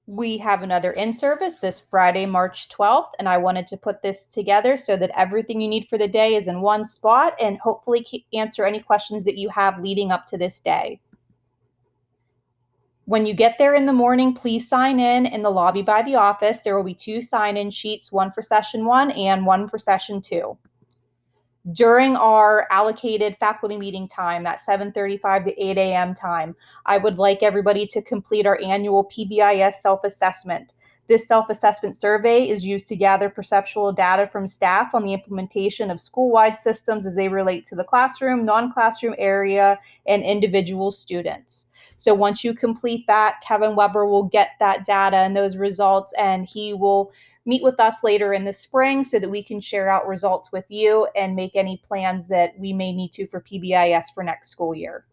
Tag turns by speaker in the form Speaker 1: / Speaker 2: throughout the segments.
Speaker 1: We have another in-service this Friday, March 12th, and I wanted to put this together so that everything you need for the day is in one spot and hopefully answer any questions that you have leading up to this day. When you get there in the morning, please sign in the lobby by the office. There will be 2 sign-in sheets, one for session 1 and one for session 2. During our allocated faculty meeting time, that 7:35 to 8 a.m. time, I would like everybody to complete our annual PBIS self-assessment. This self-assessment survey is used to gather perceptual data from staff on the implementation of school-wide systems as they relate to the classroom, non-classroom area, and individual students. So once you complete that, Kevin Weber will get that data and those results, and he will meet with us later in the spring so that we can share out results with you and make any plans that we may need to for PBIS for next school year.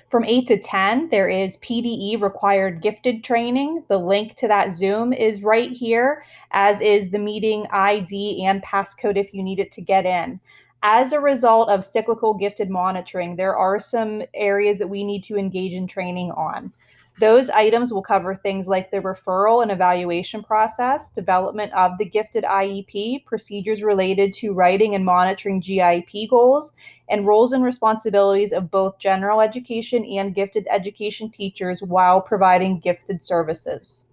Speaker 1: From 8 to 10, there is PDE required gifted training. The link to that Zoom is right here, as is the meeting ID and passcode if you need it to get in. As a result of cyclical gifted monitoring, there are some areas that we need to engage in training on. Those items will cover things like the referral and evaluation process, development of the gifted IEP, procedures related to writing and monitoring GIP goals, and roles and responsibilities of both general education and gifted education teachers while providing gifted services.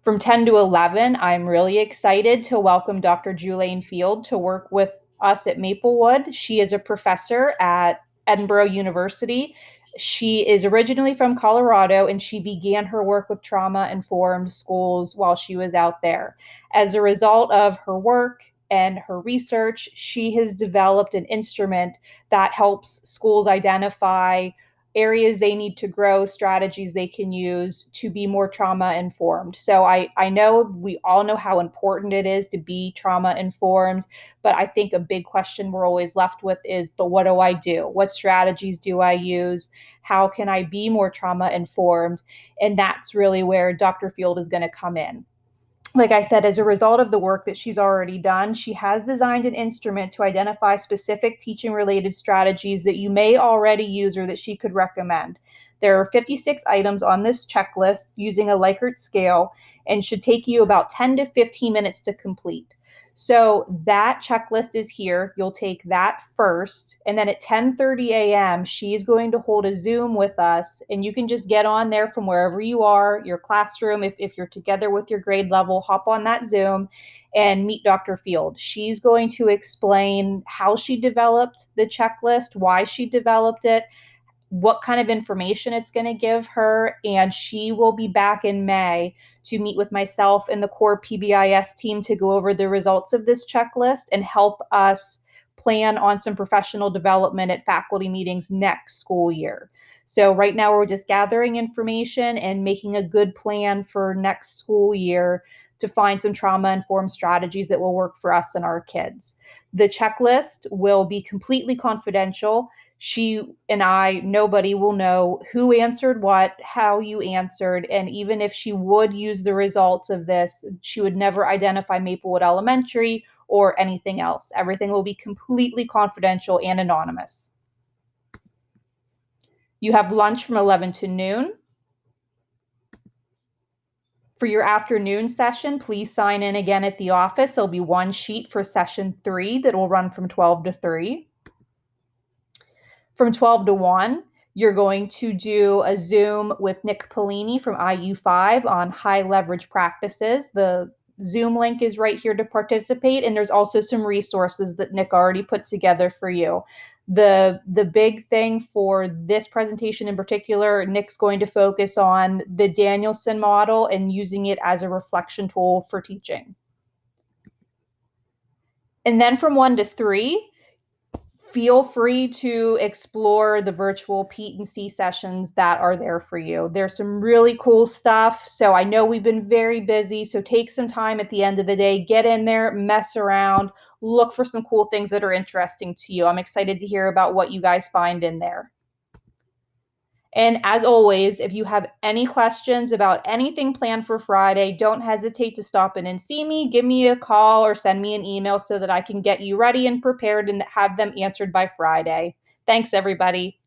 Speaker 1: From 10 to 11, I'm really excited to welcome Dr. Julaine Field to work with us at Maplewood. She is a professor at Edinboro University. She is originally from Colorado, and she began her work with trauma-informed schools while she was out there. As a result of her work and her research, she has developed an instrument that helps schools identify areas they need to grow, strategies they can use to be more trauma informed. So I know we all know how important it is to be trauma informed, but I think a big question we're always left with is, but what do I do? What strategies do I use? How can I be more trauma informed? And that's really where Dr. Field is going to come in. Like I said, as a result of the work that she's already done, she has designed an instrument to identify specific teaching-related strategies that you may already use or that she could recommend. There are 56 items on this checklist using a Likert scale and should take you about 10 to 15 minutes to complete. So that checklist is here. You'll take that first, and then at 10:30 a.m., she's going to hold a Zoom with us, and you can just get on there from wherever you are, your classroom. If you're together with your grade level, hop on that Zoom and meet Dr. Field. She's going to explain how she developed the checklist, why she developed it, what kind of information it's going to give her, and she will be back in May to meet with myself and the core PBIS team to go over the results of this checklist and help us plan on some professional development at faculty meetings next school year. So right now we're just gathering information and making a good plan for next school year to find some trauma-informed strategies that will work for us and our kids. The checklist will be completely confidential. She and I, nobody will know who answered what, how you answered, and even if she would use the results of this, she would never identify Maplewood Elementary or anything else. Everything will be completely confidential and anonymous. You have lunch from 11 to noon. For your afternoon session, please sign in again at the office. There'll be one sheet for session 3 that will run from 12 to 3. From 12 to 1, you're going to do a Zoom with Nick Polini from IU5 on high leverage practices. The Zoom link is right here to participate, and there's also some resources that Nick already put together for you. The big thing for this presentation in particular, Nick's going to focus on the Danielson model and using it as a reflection tool for teaching. And then from 1 to 3, feel free to explore the virtual Pete and C sessions that are there for you. There's some really cool stuff. So I know we've been very busy, so take some time at the end of the day, get in there, mess around, look for some cool things that are interesting to you. I'm excited to hear about what you guys find in there. And as always, if you have any questions about anything planned for Friday, don't hesitate to stop in and see me, give me a call, or send me an email so that I can get you ready and prepared and have them answered by Friday. Thanks, everybody.